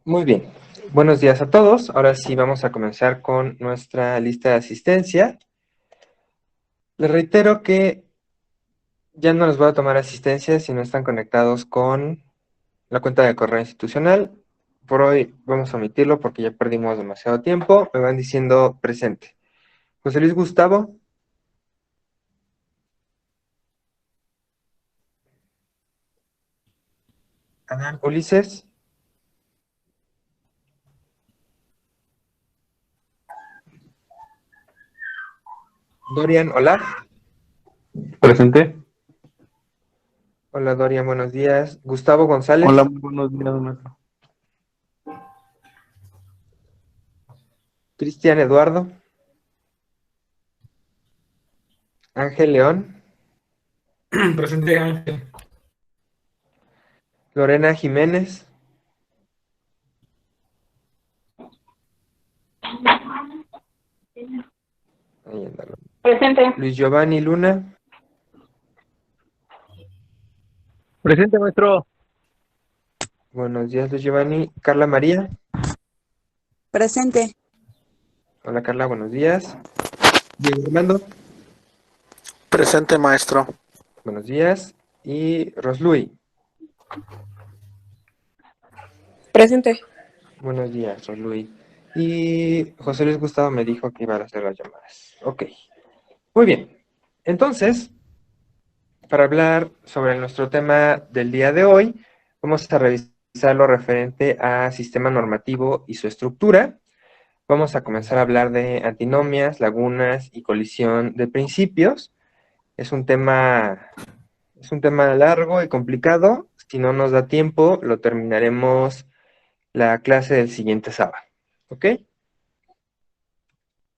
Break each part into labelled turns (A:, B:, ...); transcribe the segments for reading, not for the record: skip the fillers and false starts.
A: Muy bien. Buenos días a todos. Ahora sí vamos a comenzar con nuestra lista de asistencia. Les reitero que ya no les voy a tomar asistencia si no están conectados con la cuenta de correo institucional. Por hoy vamos a omitirlo porque ya perdimos demasiado tiempo. Me van diciendo presente. José Luis Gustavo. Adán Ulises. Dorian Olaf.
B: Presente.
A: Hola Dorian, buenos días. Gustavo
B: Hola,
A: González.
B: muy buenos días, maestro.
A: Cristian Eduardo. Ángel León.
C: Presente, Ángel.
A: Lorena Jiménez. Ahí anda.
D: Presente.
A: Luis Giovanni Luna.
B: Presente, maestro.
A: Buenos días, Luis Giovanni. Carla María.
E: Presente.
A: Hola, Carla, buenos días. Diego Armando.
C: Presente, maestro.
A: Buenos días. Y Roslui.
D: Presente.
A: Buenos días, Roslui. Y José Luis Gustavo me dijo que iba a hacer las llamadas. Ok. Muy bien. Entonces, para hablar sobre nuestro tema del día de hoy, vamos a revisar lo referente a sistema normativo y su estructura. Vamos a comenzar a hablar de antinomias, lagunas y colisión de principios. Es un tema largo y complicado. Si no nos da tiempo, lo terminaremos la clase del siguiente sábado. ¿Ok?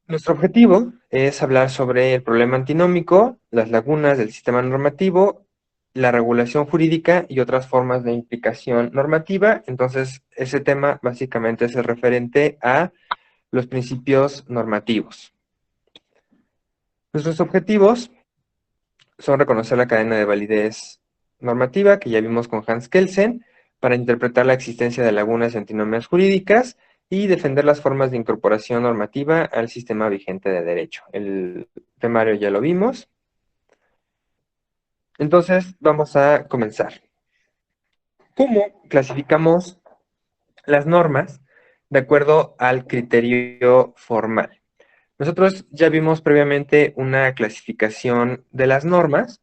A: Nuestro objetivo es hablar sobre el problema antinómico, las lagunas del sistema normativo, la regulación jurídica y otras formas de implicación normativa. Entonces, ese tema básicamente es el referente a los principios normativos. Nuestros objetivos son reconocer la cadena de validez normativa, que ya vimos con Hans Kelsen, para interpretar la existencia de lagunas y antinomias jurídicas y defender las formas de incorporación normativa al sistema vigente de derecho. El temario ya lo vimos. Entonces, vamos a comenzar. ¿Cómo clasificamos las normas de acuerdo al criterio formal? Nosotros ya vimos previamente una clasificación de las normas,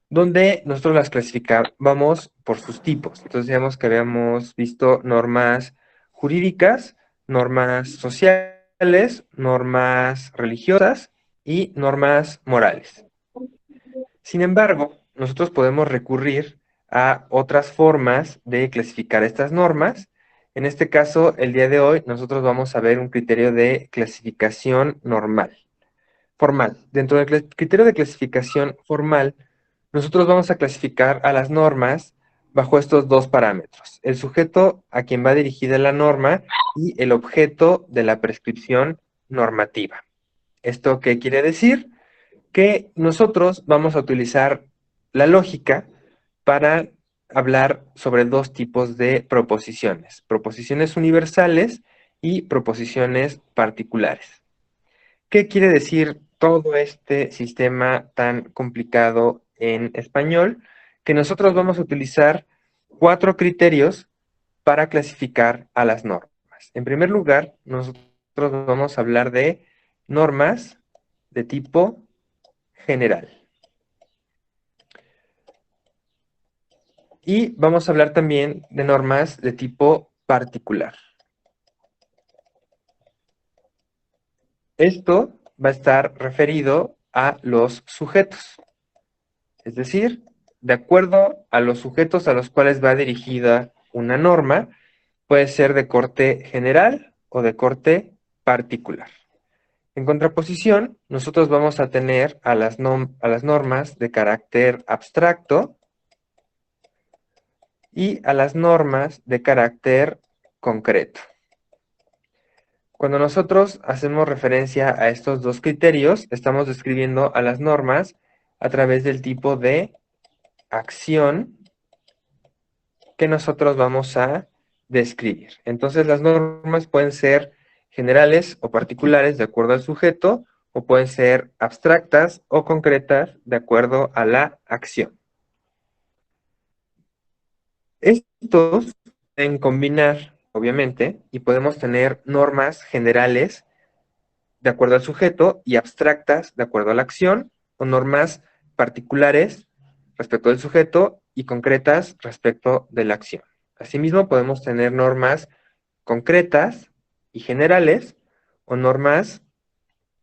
A: donde nosotros las clasificábamos por sus tipos. Entonces, digamos que habíamos visto normas jurídicas, normas sociales, normas religiosas y normas morales. Sin embargo, nosotros podemos recurrir a otras formas de clasificar estas normas. En este caso, el día de hoy, nosotros vamos a ver un criterio de clasificación formal. Dentro del criterio de clasificación formal, nosotros vamos a clasificar a las normas bajo estos dos parámetros: el sujeto a quien va dirigida la norma y el objeto de la prescripción normativa. ¿Esto qué quiere decir? Que nosotros vamos a utilizar la lógica para hablar sobre dos tipos de proposiciones universales y proposiciones particulares. ¿Qué quiere decir todo este sistema tan complicado en español? Que nosotros vamos a utilizar 4 criterios para clasificar a las normas. En primer lugar, nosotros vamos a hablar de normas de tipo general. Y vamos a hablar también de normas de tipo particular. Esto va a estar referido a los sujetos. Es decir, de acuerdo a los sujetos a los cuales va dirigida una norma, puede ser de corte general o de corte particular. En contraposición, nosotros vamos a tener a las normas de carácter abstracto y a las normas de carácter concreto. Cuando nosotros hacemos referencia a estos dos criterios, estamos describiendo a las normas a través del tipo de acción que nosotros vamos a describir. Entonces las normas pueden ser generales o particulares de acuerdo al sujeto, o pueden ser abstractas o concretas de acuerdo a la acción. Estos pueden combinar, obviamente, y podemos tener normas generales de acuerdo al sujeto y abstractas de acuerdo a la acción, o normas particulares respecto del sujeto y concretas respecto de la acción. Asimismo, podemos tener normas concretas y generales, o normas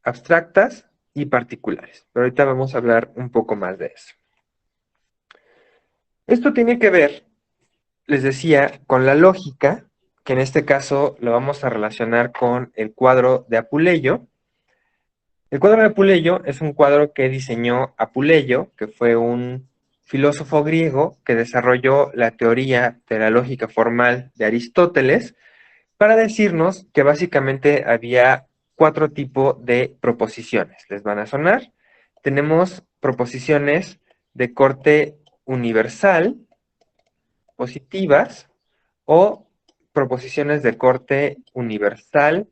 A: abstractas y particulares. Pero ahorita vamos a hablar un poco más de eso. Esto tiene que ver, les decía, con la lógica, que en este caso lo vamos a relacionar con el cuadro de Apuleyo. El cuadro de Apuleyo es un cuadro que diseñó Apuleyo, que fue un filósofo griego que desarrolló la teoría de la lógica formal de Aristóteles para decirnos que básicamente había 4 tipos de proposiciones. ¿Les van a sonar? Tenemos proposiciones de corte universal, positivas, o proposiciones de corte universal,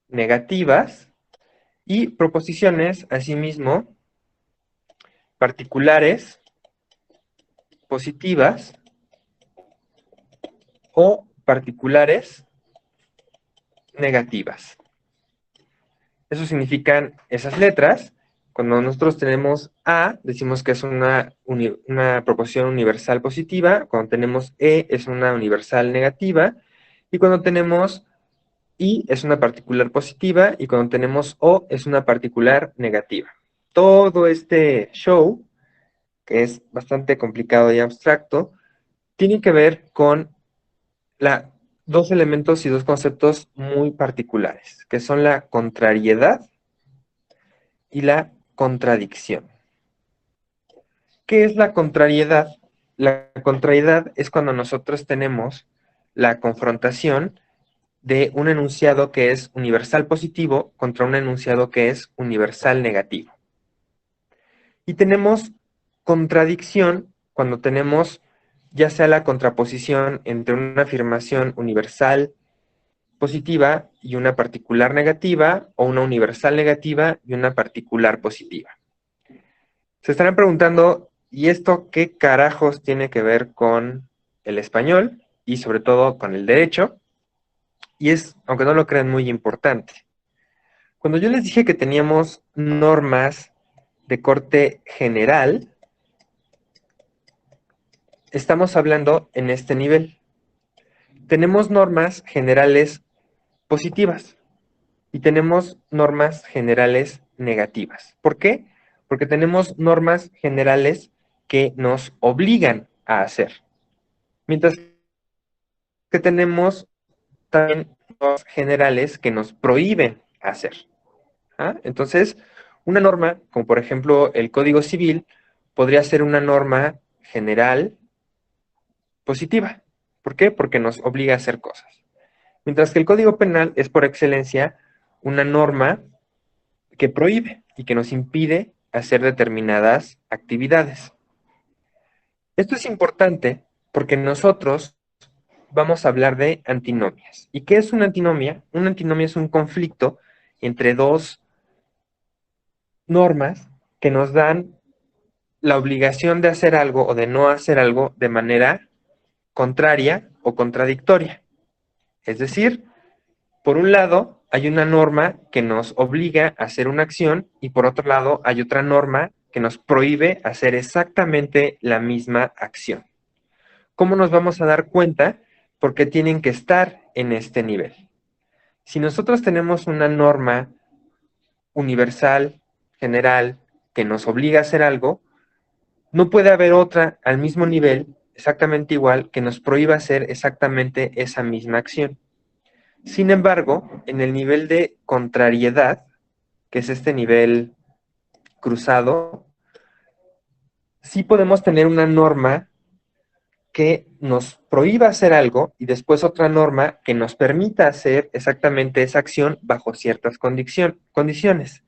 A: negativas, y proposiciones, asimismo, particulares, positivas, o particulares, negativas. Eso significan esas letras. Cuando nosotros tenemos A, decimos que es una proposición universal positiva. Cuando tenemos E, es una universal negativa. Y cuando tenemos I, es una particular positiva. Y cuando tenemos O, es una particular negativa. Todo este show, que es bastante complicado y abstracto, tiene que ver con dos elementos y dos conceptos muy particulares, que son la contrariedad y la contradicción. ¿Qué es la contrariedad? La contrariedad es cuando nosotros tenemos la confrontación de un enunciado que es universal positivo contra un enunciado que es universal negativo. Y tenemos contradicción cuando tenemos ya sea la contraposición entre una afirmación universal positiva y una particular negativa, o una universal negativa y una particular positiva. Se estarán preguntando, ¿y esto qué carajos tiene que ver con el español y sobre todo con el derecho? Y es, aunque no lo crean, muy importante. Cuando yo les dije que teníamos normas de corte general, estamos hablando en este nivel. Tenemos normas generales positivas y tenemos normas generales negativas. ¿Por qué? Porque tenemos normas generales que nos obligan a hacer, mientras que tenemos también normas generales que nos prohíben hacer. ¿Ah? Entonces, una norma, como por ejemplo el Código Civil, podría ser una norma general positiva. ¿Por qué? Porque nos obliga a hacer cosas. Mientras que el Código Penal es por excelencia una norma que prohíbe y que nos impide hacer determinadas actividades. Esto es importante porque nosotros vamos a hablar de antinomias. ¿Y qué es una antinomia? Una antinomia es un conflicto entre dos normas que nos dan la obligación de hacer algo o de no hacer algo de manera contraria o contradictoria. Es decir, por un lado hay una norma que nos obliga a hacer una acción y por otro lado hay otra norma que nos prohíbe hacer exactamente la misma acción. ¿Cómo nos vamos a dar cuenta? Porque tienen que estar en este nivel. Si nosotros tenemos una norma universal, general, que nos obliga a hacer algo, no puede haber otra al mismo nivel, exactamente igual, que nos prohíba hacer exactamente esa misma acción. Sin embargo, en el nivel de contrariedad, que es este nivel cruzado, sí podemos tener una norma que nos prohíba hacer algo y después otra norma que nos permita hacer exactamente esa acción bajo ciertas condiciones.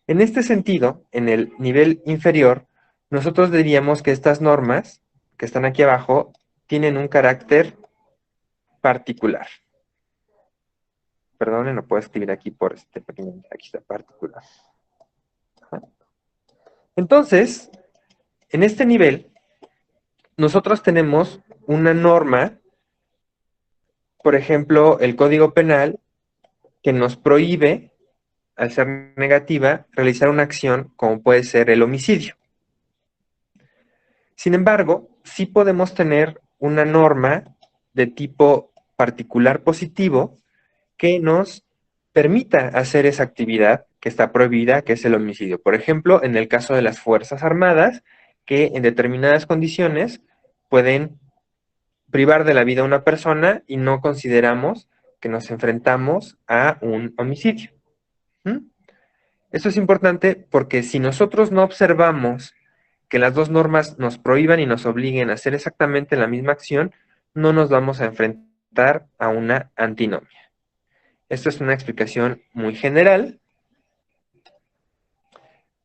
A: En este sentido, en el nivel inferior, nosotros diríamos que estas normas que están aquí abajo tienen un carácter particular. Perdone, no puedo escribir aquí por este pequeño, aquí está particular. Ajá. Entonces, en este nivel, nosotros tenemos una norma, por ejemplo, el Código Penal, que nos prohíbe, al ser negativa, realizar una acción como puede ser el homicidio. Sin embargo, sí podemos tener una norma de tipo particular positivo que nos permita hacer esa actividad que está prohibida, que es el homicidio. Por ejemplo, en el caso de las Fuerzas Armadas, que en determinadas condiciones pueden privar de la vida a una persona y no consideramos que nos enfrentamos a un homicidio. Esto es importante porque si nosotros no observamos que las dos normas nos prohíban y nos obliguen a hacer exactamente la misma acción, no nos vamos a enfrentar a una antinomia. Esto es una explicación muy general.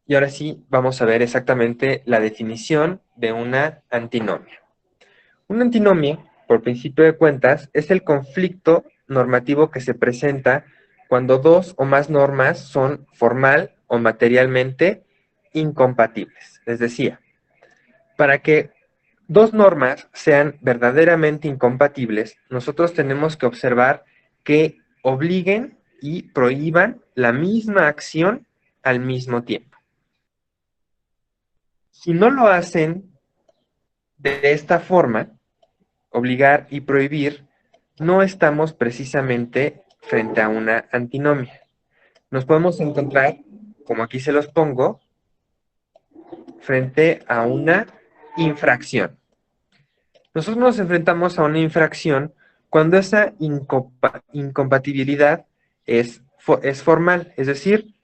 A: Y ahora sí vamos a ver exactamente la definición de una antinomia. Una antinomia, por principio de cuentas, es el conflicto normativo que se presenta cuando dos o más normas son formal o materialmente incompatibles. Les decía, para que dos normas sean verdaderamente incompatibles, nosotros tenemos que observar que obliguen y prohíban la misma acción al mismo tiempo. Si no lo hacen de esta forma, obligar y prohibir, no estamos precisamente frente a una antinomia. Nos podemos encontrar, como aquí se los pongo, frente a una infracción. Nosotros nos enfrentamos a una infracción cuando esa incompatibilidad es formal, es decir,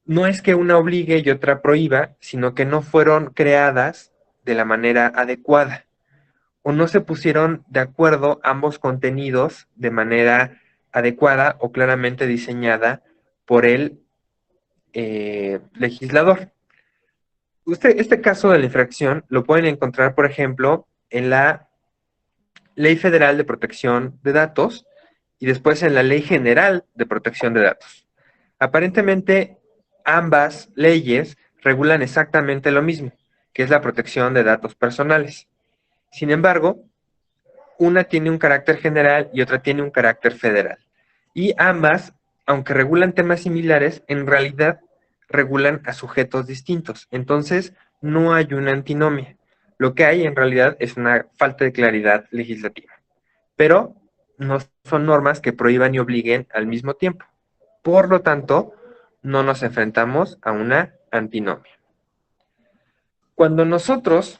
A: no es que una obligue y otra prohíba, sino que no fueron creadas de la manera adecuada o no se pusieron de acuerdo ambos contenidos de manera adecuada o claramente diseñada por el legislador. Este caso de la infracción lo pueden encontrar, por ejemplo, en la Ley Federal de Protección de Datos y después en la Ley General de Protección de Datos. Aparentemente, ambas leyes regulan exactamente lo mismo, que es la protección de datos personales. Sin embargo, una tiene un carácter general y otra tiene un carácter federal. Y ambas, aunque regulan temas similares, en realidad regulan a sujetos distintos. Entonces, no hay una antinomia. Lo que hay en realidad es una falta de claridad legislativa. Pero no son normas que prohíban y obliguen al mismo tiempo. Por lo tanto, no nos enfrentamos a una antinomia. Cuando nosotros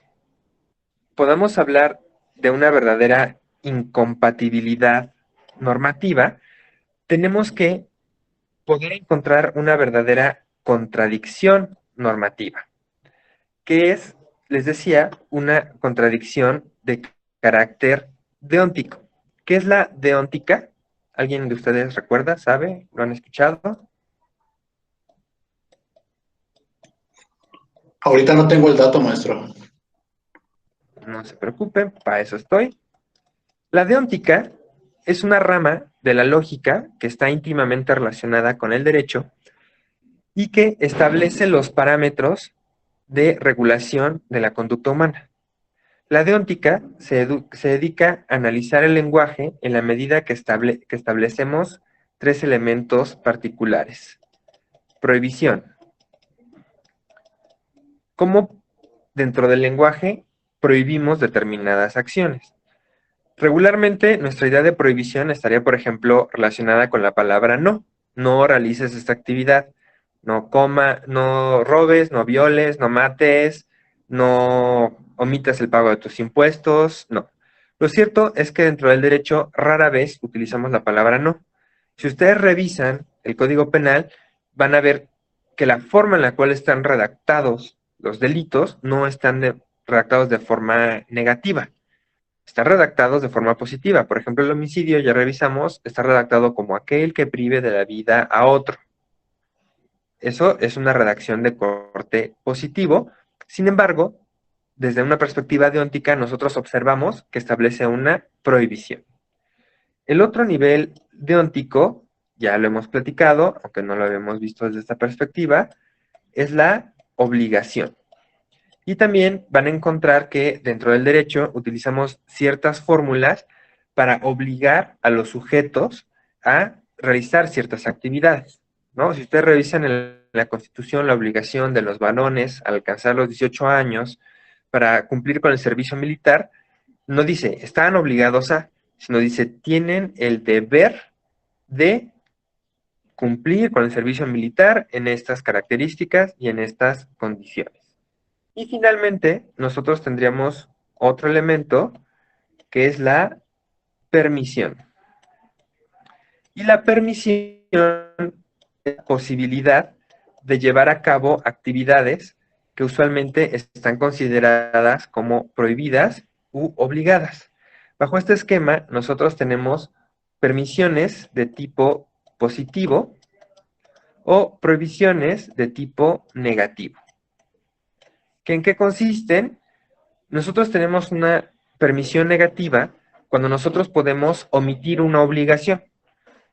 A: podamos hablar de una verdadera incompatibilidad normativa, tenemos que poder encontrar una verdadera contradicción normativa, que es, les decía, una contradicción de carácter deóntico. ¿Qué es la deóntica? ¿Alguien de ustedes recuerda, sabe, lo han escuchado?
C: Ahorita no tengo el dato, maestro.
A: No se preocupen, para eso estoy. La deóntica es una rama de la lógica que está íntimamente relacionada con el derecho y que establece los parámetros de regulación de la conducta humana. La deóntica se dedica a analizar el lenguaje en la medida que establecemos tres elementos particulares. Prohibición. ¿Cómo dentro del lenguaje prohibimos determinadas acciones? Regularmente, nuestra idea de prohibición estaría, por ejemplo, relacionada con la palabra no. No realices esta actividad. No no robes, no violes, no mates, no omitas el pago de tus impuestos, no. Lo cierto es que dentro del derecho rara vez utilizamos la palabra no. Si ustedes revisan el Código Penal, van a ver que la forma en la cual están redactados los delitos no están redactados de forma negativa. Están redactados de forma positiva. Por ejemplo, el homicidio, ya revisamos, está redactado como aquel que prive de la vida a otro. Eso es una redacción de corte positivo. Sin embargo, desde una perspectiva deóntica, nosotros observamos que establece una prohibición. El otro nivel deóntico, ya lo hemos platicado, aunque no lo habíamos visto desde esta perspectiva, es la obligación. Y también van a encontrar que dentro del derecho utilizamos ciertas fórmulas para obligar a los sujetos a realizar ciertas actividades, ¿no? Si ustedes revisan en la Constitución la obligación de los varones al alcanzar los 18 años para cumplir con el servicio militar, no dice están obligados a, sino dice tienen el deber de cumplir con el servicio militar en estas características y en estas condiciones. Y finalmente, nosotros tendríamos otro elemento que es la permisión. Y la permisión es la posibilidad de llevar a cabo actividades que usualmente están consideradas como prohibidas u obligadas. Bajo este esquema, nosotros tenemos permisiones de tipo positivo o prohibiciones de tipo negativo. ¿En qué consisten? Nosotros tenemos una permisión negativa cuando nosotros podemos omitir una obligación.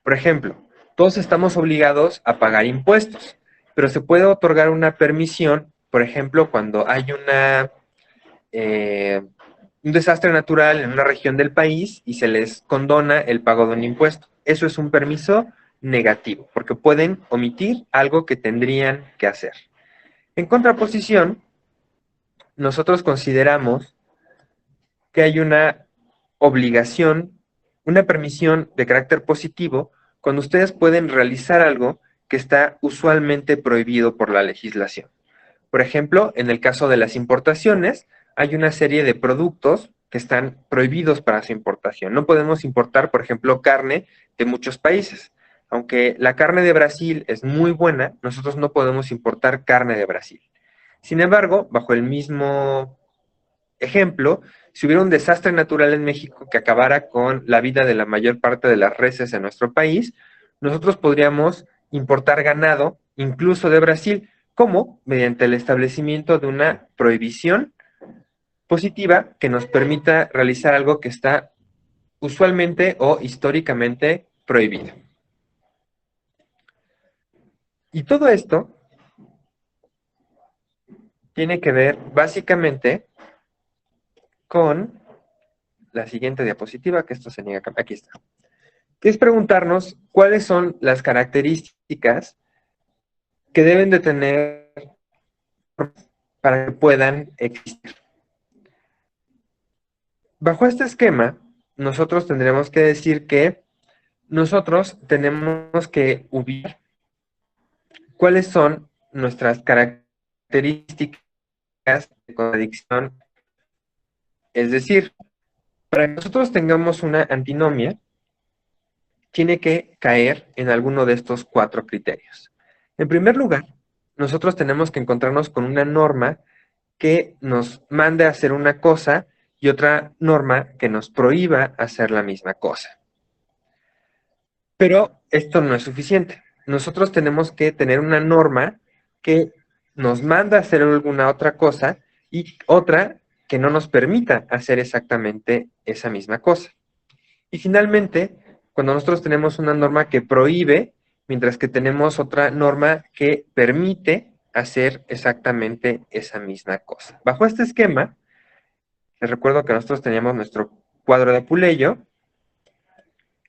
A: Por ejemplo, todos estamos obligados a pagar impuestos, pero se puede otorgar una permisión, por ejemplo, cuando hay un desastre natural en una región del país y se les condona el pago de un impuesto. Eso es un permiso negativo, porque pueden omitir algo que tendrían que hacer. En contraposición, nosotros consideramos que hay una obligación, una permisión de carácter positivo, cuando ustedes pueden realizar algo que está usualmente prohibido por la legislación. Por ejemplo, en el caso de las importaciones, hay una serie de productos que están prohibidos para su importación. No podemos importar, por ejemplo, carne de muchos países. Aunque la carne de Brasil es muy buena, nosotros no podemos importar carne de Brasil. Sin embargo, bajo el mismo ejemplo, si hubiera un desastre natural en México que acabara con la vida de la mayor parte de las reses en nuestro país, nosotros podríamos importar ganado, incluso de Brasil, como mediante el establecimiento de una prohibición positiva que nos permita realizar algo que está usualmente o históricamente prohibido. Y todo esto tiene que ver básicamente con la siguiente diapositiva, que esto se niega, aquí está, que es preguntarnos cuáles son las características que deben de tener para que puedan existir. Bajo este esquema, nosotros tendremos que decir que nosotros tenemos que ubicar cuáles son nuestras características de contradicción. Es decir, para que nosotros tengamos una antinomia, tiene que caer en alguno de estos 4 criterios. En primer lugar, nosotros tenemos que encontrarnos con una norma que nos mande a hacer una cosa y otra norma que nos prohíba hacer la misma cosa. Pero esto no es suficiente. Nosotros tenemos que tener una norma que nos manda a hacer alguna otra cosa y otra que no nos permita hacer exactamente esa misma cosa. Y finalmente, cuando nosotros tenemos una norma que prohíbe, mientras que tenemos otra norma que permite hacer exactamente esa misma cosa. Bajo este esquema, les recuerdo que nosotros teníamos nuestro cuadro de Apuleyo.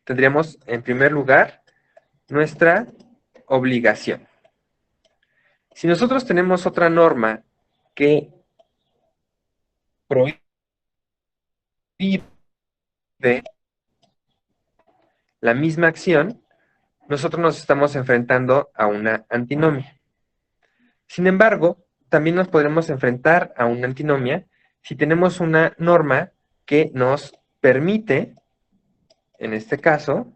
A: Tendríamos, en primer lugar, nuestra obligación. Si nosotros tenemos otra norma que prohíbe la misma acción, nosotros nos estamos enfrentando a una antinomia. Sin embargo, también nos podremos enfrentar a una antinomia si tenemos una norma que nos permite, en este caso,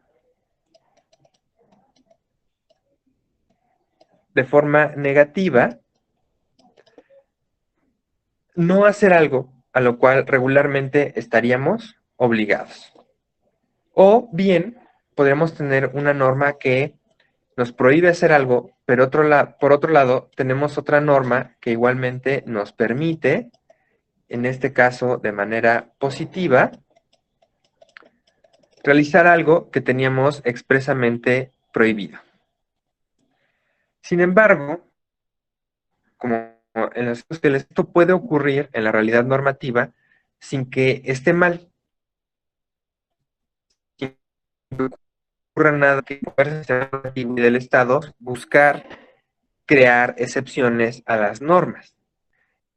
A: de forma negativa, no hacer algo a lo cual regularmente estaríamos obligados. O bien, podríamos tener una norma que nos prohíbe hacer algo, pero por otro lado, tenemos otra norma que igualmente nos permite, en este caso de manera positiva, realizar algo que teníamos expresamente prohibido. Sin embargo, como en los casos que esto puede ocurrir en la realidad normativa sin que esté mal, sin que ocurra nada que pueda el sistema normativo del Estado buscar crear excepciones a las normas,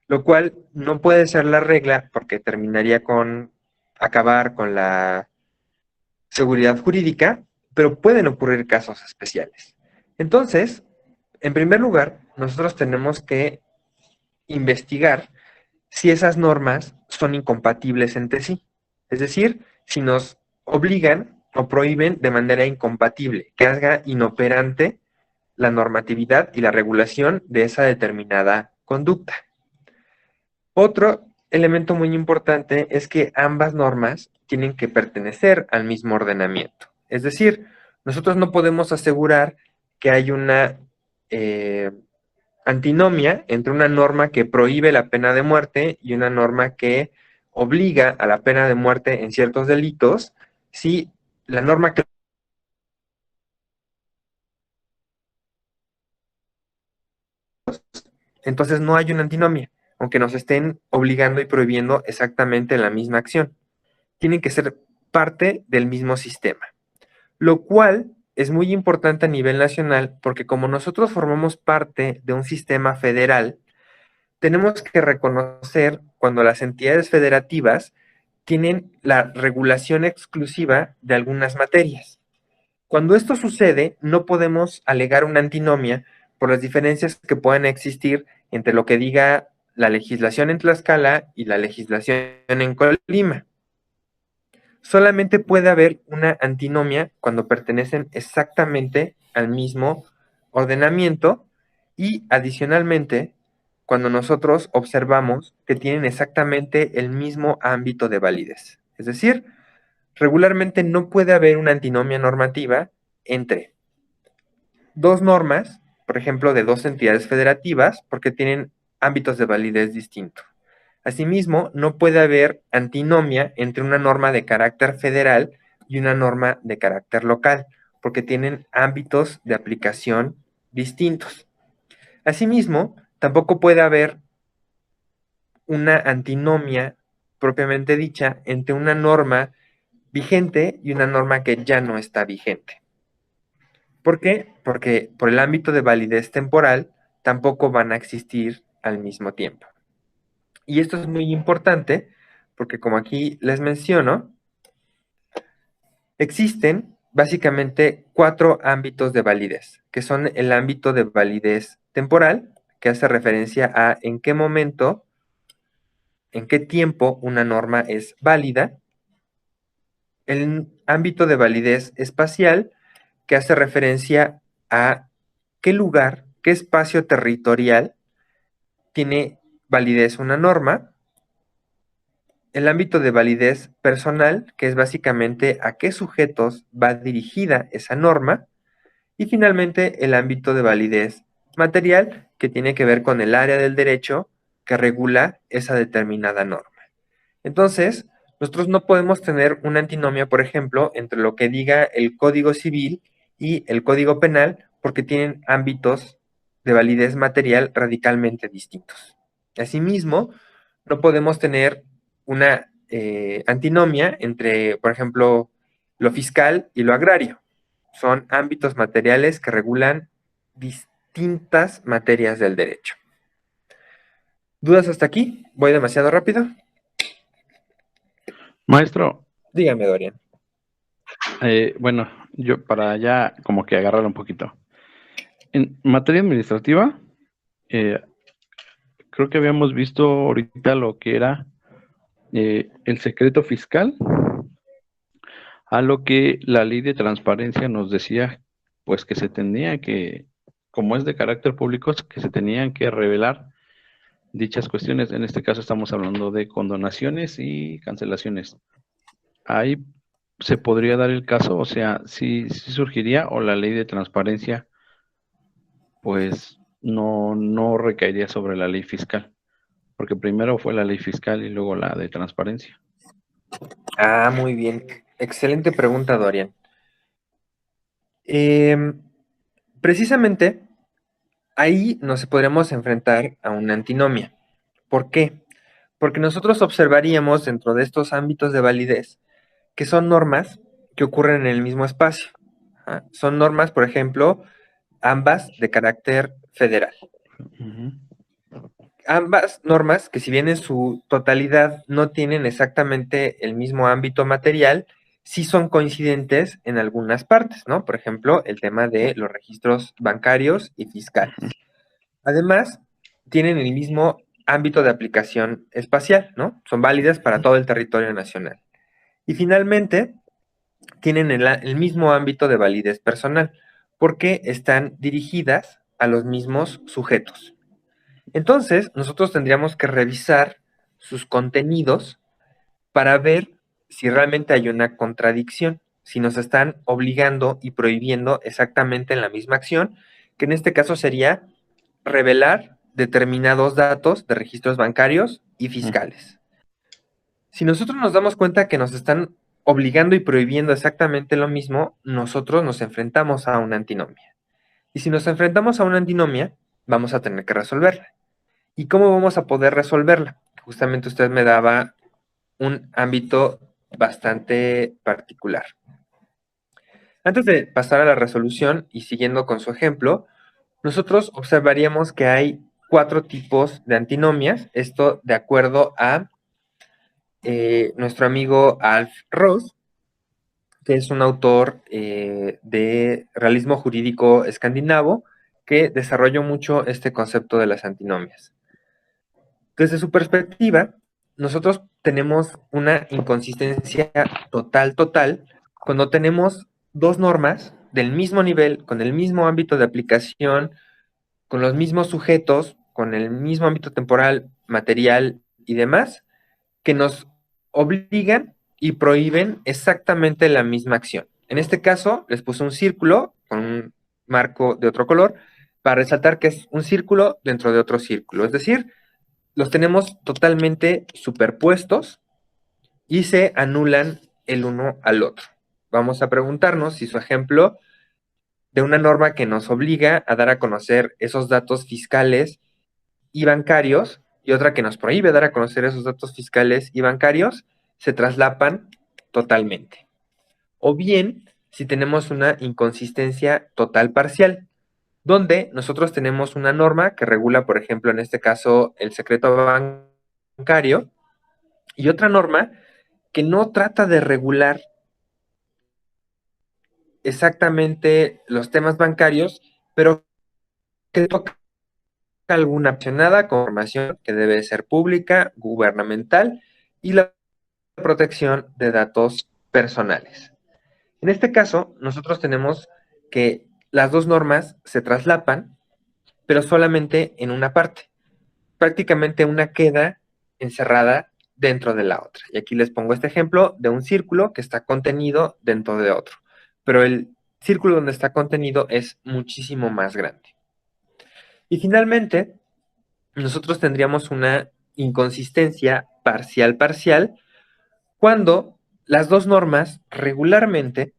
A: lo cual no puede ser la regla porque terminaría con acabar con la seguridad jurídica, pero pueden ocurrir casos especiales. Entonces, en primer lugar, nosotros tenemos que investigar si esas normas son incompatibles entre sí. Es decir, si nos obligan o prohíben de manera incompatible, que haga inoperante la normatividad y la regulación de esa determinada conducta. Otro elemento muy importante es que ambas normas tienen que pertenecer al mismo ordenamiento. Es decir, nosotros no podemos asegurar que hay una antinomia entre una norma que prohíbe la pena de muerte y una norma que obliga a la pena de muerte en ciertos delitos, si la norma que entonces no hay una antinomia, aunque nos estén obligando y prohibiendo exactamente la misma acción. Tienen que ser parte del mismo sistema, lo cual es muy importante a nivel nacional porque como nosotros formamos parte de un sistema federal, tenemos que reconocer cuando las entidades federativas tienen la regulación exclusiva de algunas materias. Cuando esto sucede, no podemos alegar una antinomia por las diferencias que puedan existir entre lo que diga la legislación en Tlaxcala y la legislación en Colima. Solamente puede haber una antinomia cuando pertenecen exactamente al mismo ordenamiento y adicionalmente cuando nosotros observamos que tienen exactamente el mismo ámbito de validez. Es decir, regularmente no puede haber una antinomia normativa entre dos normas, por ejemplo, de dos entidades federativas, porque tienen ámbitos de validez distintos. Asimismo, no puede haber antinomia entre una norma de carácter federal y una norma de carácter local, porque tienen ámbitos de aplicación distintos. Asimismo, tampoco puede haber una antinomia propiamente dicha entre una norma vigente y una norma que ya no está vigente. ¿Por qué? Porque por el ámbito de validez temporal tampoco van a existir al mismo tiempo. Y esto es muy importante porque como aquí les menciono, existen básicamente 4 ámbitos de validez, que son el ámbito de validez temporal, que hace referencia a en qué momento, en qué tiempo una norma es válida. El ámbito de validez espacial, que hace referencia a qué lugar, qué espacio territorial tiene validez una norma. El ámbito de validez personal, que es básicamente a qué sujetos va dirigida esa norma. Y finalmente el ámbito de validez material, que tiene que ver con el área del derecho que regula esa determinada norma. Entonces, nosotros no podemos tener una antinomia, por ejemplo, entre lo que diga el Código Civil y el Código Penal, porque tienen ámbitos de validez material radicalmente distintos. Asimismo, no podemos tener una antinomia entre, por ejemplo, lo fiscal y lo agrario. Son ámbitos materiales que regulan distintas materias del derecho. ¿Dudas hasta aquí? ¿Voy demasiado rápido?
B: Maestro,
A: Dígame, Dorian.
B: bueno, yo para ya como que agarrar un poquito. En materia administrativa, creo que habíamos visto ahorita lo que era el secreto fiscal, a lo que la ley de transparencia nos decía, pues que se tenía que, como es de carácter público, que se tenían que revelar dichas cuestiones. En este caso estamos hablando de condonaciones y cancelaciones. Ahí se podría dar el caso, o sea, si surgiría o la ley de transparencia, pues no recaería sobre la ley fiscal, porque primero fue la ley fiscal y luego la de transparencia.
A: Ah, muy bien. Excelente pregunta, Dorian. Precisamente ahí nos podremos enfrentar a una antinomia. ¿Por qué? Porque nosotros observaríamos dentro de estos ámbitos de validez que son normas que ocurren en el mismo espacio. Son normas, por ejemplo, ambas de carácter federal.
B: Ujú.
A: Ambas normas, que si bien en su totalidad no tienen exactamente el mismo ámbito material, sí son coincidentes en algunas partes, ¿no? Por ejemplo, el tema de los registros bancarios y fiscales. Además, tienen el mismo ámbito de aplicación espacial, ¿no? Son válidas para todo el territorio nacional. Y finalmente, tienen el mismo ámbito de validez personal, porque están dirigidas a los mismos sujetos. Entonces, nosotros tendríamos que revisar sus contenidos para ver si realmente hay una contradicción, si nos están obligando y prohibiendo exactamente en la misma acción, que en este caso sería revelar determinados datos de registros bancarios y fiscales. Si nosotros nos damos cuenta que nos están obligando y prohibiendo exactamente lo mismo, nosotros nos enfrentamos a una antinomia. Y si nos enfrentamos a una antinomia, vamos a tener que resolverla. ¿Y cómo vamos a poder resolverla? Justamente usted me daba un ámbito bastante particular. Antes de pasar a la resolución y siguiendo con su ejemplo, nosotros observaríamos que hay 4 tipos de antinomias, esto de acuerdo a nuestro amigo Alf Ross, que es un autor de realismo jurídico escandinavo que desarrolló mucho este concepto de las antinomias. Desde su perspectiva, nosotros tenemos una inconsistencia total, cuando tenemos dos normas del mismo nivel, con el mismo ámbito de aplicación, con los mismos sujetos, con el mismo ámbito temporal, material y demás, que nos obligan y prohíben exactamente la misma acción. En este caso, les puse un círculo con un marco de otro color para resaltar que es un círculo dentro de otro círculo. Es decir, los tenemos totalmente superpuestos y se anulan el uno al otro. Vamos a preguntarnos si su ejemplo de una norma que nos obliga a dar a conocer esos datos fiscales y bancarios y otra que nos prohíbe dar a conocer esos datos fiscales y bancarios se traslapan totalmente. O bien, si tenemos una inconsistencia total parcial, donde nosotros tenemos una norma que regula, por ejemplo, en este caso, el secreto bancario, y otra norma que no trata de regular exactamente los temas bancarios, pero que toca alguna accionada con información que debe ser pública, gubernamental y la protección de datos personales. En este caso, nosotros tenemos que las dos normas se traslapan, pero solamente en una parte. Prácticamente una queda encerrada dentro de la otra. Y aquí les pongo este ejemplo de un círculo que está contenido dentro de otro. Pero el círculo donde está contenido es muchísimo más grande. Y finalmente, nosotros tendríamos una inconsistencia parcial cuando las dos normas regularmente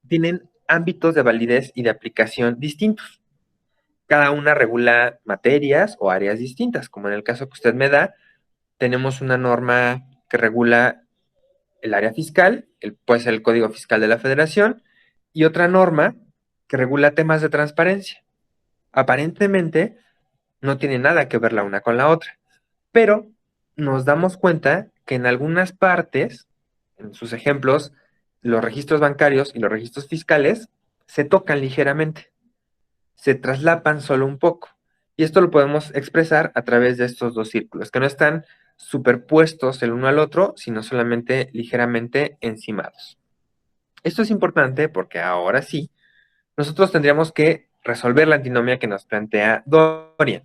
A: tienen ámbitos de validez y de aplicación distintos. Cada una regula materias o áreas distintas, como en el caso que usted me da, tenemos una norma que regula el área fiscal, puede ser el Código Fiscal de la Federación, y otra norma que regula temas de transparencia. Aparentemente no tiene nada que ver la una con la otra, pero nos damos cuenta que en algunas partes, en sus ejemplos, los registros bancarios y los registros fiscales se tocan ligeramente, se traslapan solo un poco. Y esto lo podemos expresar a través de estos dos círculos, que no están superpuestos el uno al otro, sino solamente ligeramente encimados. Esto es importante porque ahora sí, nosotros tendríamos que resolver la antinomia que nos plantea Dorian.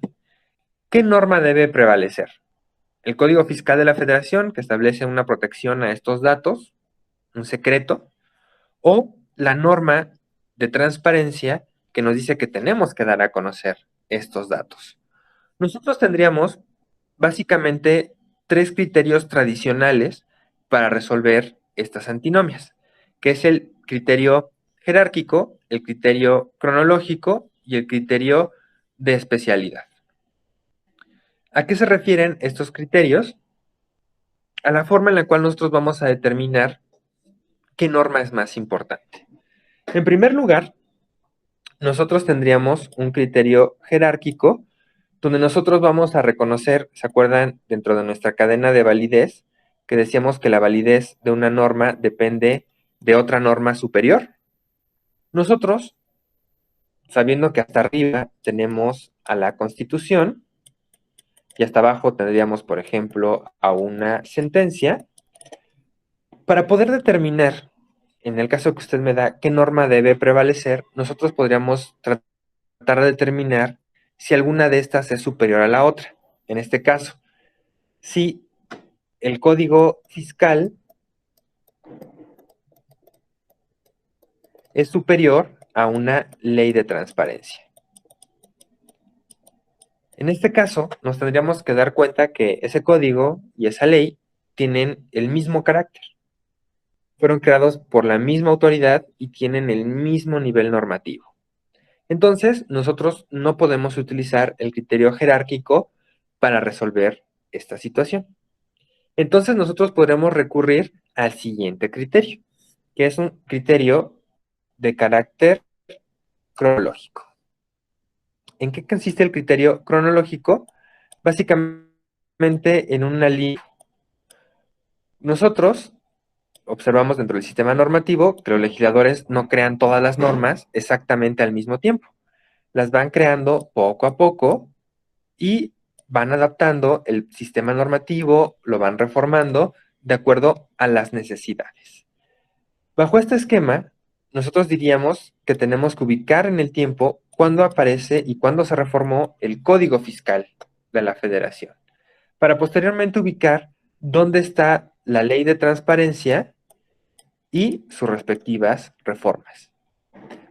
A: ¿Qué norma debe prevalecer? El Código Fiscal de la Federación, que establece una protección a estos datos, un secreto, o la norma de transparencia que nos dice que tenemos que dar a conocer estos datos. Nosotros tendríamos básicamente 3 criterios tradicionales para resolver estas antinomias, que es el criterio jerárquico, el criterio cronológico y el criterio de especialidad. ¿A qué se refieren estos criterios? A la forma en la cual nosotros vamos a determinar qué norma es más importante. En primer lugar, nosotros tendríamos un criterio jerárquico donde nosotros vamos a reconocer, ¿se acuerdan? Dentro de nuestra cadena de validez, que decíamos que la validez de una norma depende de otra norma superior. Nosotros, sabiendo que hasta arriba tenemos a la Constitución y hasta abajo tendríamos, por ejemplo, a una sentencia, para poder determinar, en el caso que usted me da, qué norma debe prevalecer, nosotros podríamos tratar de determinar si alguna de estas es superior a la otra. En este caso, si el código fiscal es superior a una ley de transparencia. En este caso, nos tendríamos que dar cuenta que ese código y esa ley tienen el mismo carácter. Fueron creados por la misma autoridad y tienen el mismo nivel normativo. Entonces, nosotros no podemos utilizar el criterio jerárquico para resolver esta situación. Entonces, nosotros podremos recurrir al siguiente criterio, que es un criterio de carácter cronológico. ¿En qué consiste el criterio cronológico? Básicamente en una línea. Nosotros observamos dentro del sistema normativo que los legisladores no crean todas las normas exactamente al mismo tiempo. Las van creando poco a poco y van adaptando el sistema normativo, lo van reformando de acuerdo a las necesidades. Bajo este esquema, nosotros diríamos que tenemos que ubicar en el tiempo cuándo aparece y cuándo se reformó el Código Fiscal de la Federación, para posteriormente ubicar dónde está la Ley de Transparencia y sus respectivas reformas.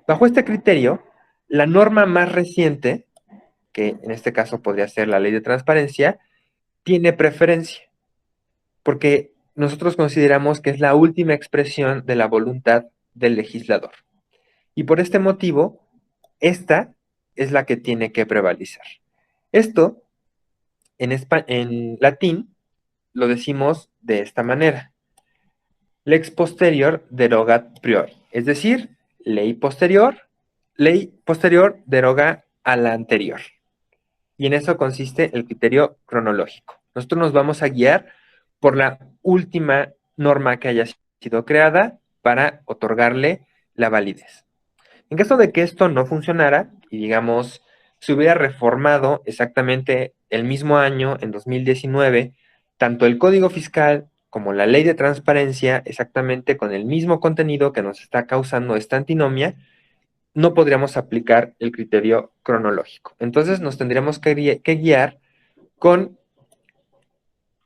A: Bajo este criterio, la norma más reciente, que en este caso podría ser la Ley de Transparencia, tiene preferencia, porque nosotros consideramos que es la última expresión de la voluntad del legislador. Y por este motivo, esta es la que tiene que prevalecer. Esto, en latín, lo decimos de esta manera. Lex posterior derogat priori. Es decir, ley posterior deroga a la anterior. Y en eso consiste el criterio cronológico. Nosotros nos vamos a guiar por la última norma que haya sido creada para otorgarle la validez. En caso de que esto no funcionara y digamos se hubiera reformado exactamente el mismo año, en 2019, tanto el Código Fiscal como la Ley de Transparencia, exactamente con el mismo contenido que nos está causando esta antinomia, no podríamos aplicar el criterio cronológico. Entonces nos tendríamos que guiar con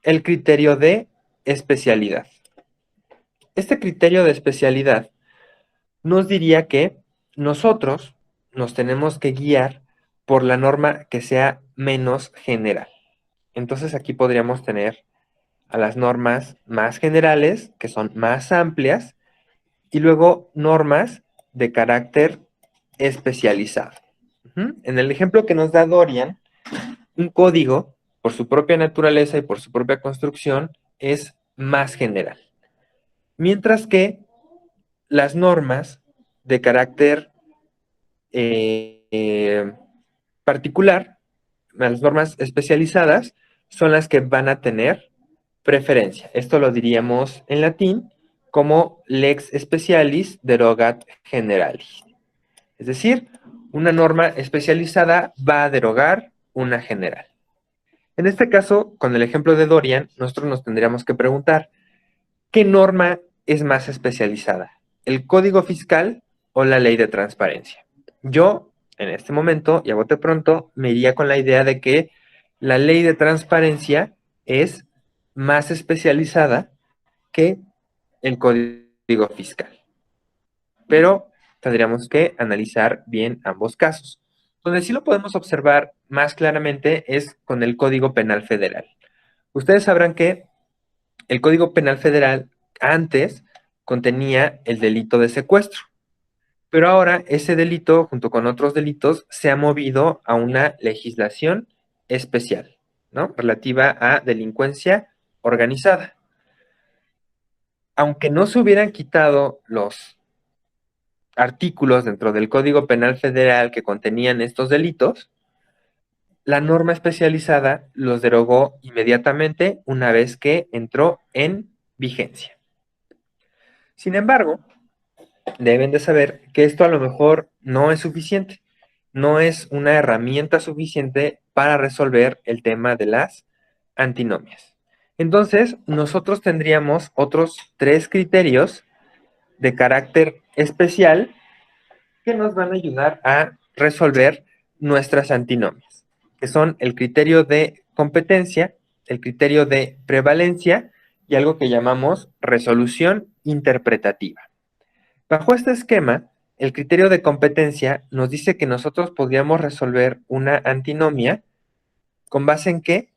A: el criterio de especialidad. Este criterio de especialidad nos diría que nosotros nos tenemos que guiar por la norma que sea menos general. Entonces aquí podríamos tener a las normas más generales, que son más amplias, y luego normas de carácter especializado. En el ejemplo que nos da Dorian, un código, por su propia naturaleza y por su propia construcción, es más general. Mientras que las normas de carácter particular, las normas especializadas, son las que van a tener preferencia. Esto lo diríamos en latín como lex specialis derogat generalis. Es decir, una norma especializada va a derogar una general. En este caso, con el ejemplo de Dorian, nosotros nos tendríamos que preguntar, ¿qué norma es más especializada? ¿El Código Fiscal o la Ley de Transparencia? Yo, en este momento, y a bote pronto, me iría con la idea de que la Ley de Transparencia es más especializada que el Código Fiscal. Pero tendríamos que analizar bien ambos casos. Donde sí lo podemos observar más claramente es con el Código Penal Federal. Ustedes sabrán que el Código Penal Federal antes contenía el delito de secuestro. Pero ahora ese delito, junto con otros delitos, se ha movido a una legislación especial, ¿no? Relativa a delincuencia organizada. Aunque no se hubieran quitado los artículos dentro del Código Penal Federal que contenían estos delitos, la norma especializada los derogó inmediatamente una vez que entró en vigencia. Sin embargo, deben de saber que esto a lo mejor no es suficiente, no es una herramienta suficiente para resolver el tema de las antinomias. Entonces, nosotros tendríamos otros 3 criterios de carácter especial que nos van a ayudar a resolver nuestras antinomias, que son el criterio de competencia, el criterio de prevalencia y algo que llamamos resolución interpretativa. Bajo este esquema, el criterio de competencia nos dice que nosotros podríamos resolver una antinomia ¿con base en qué?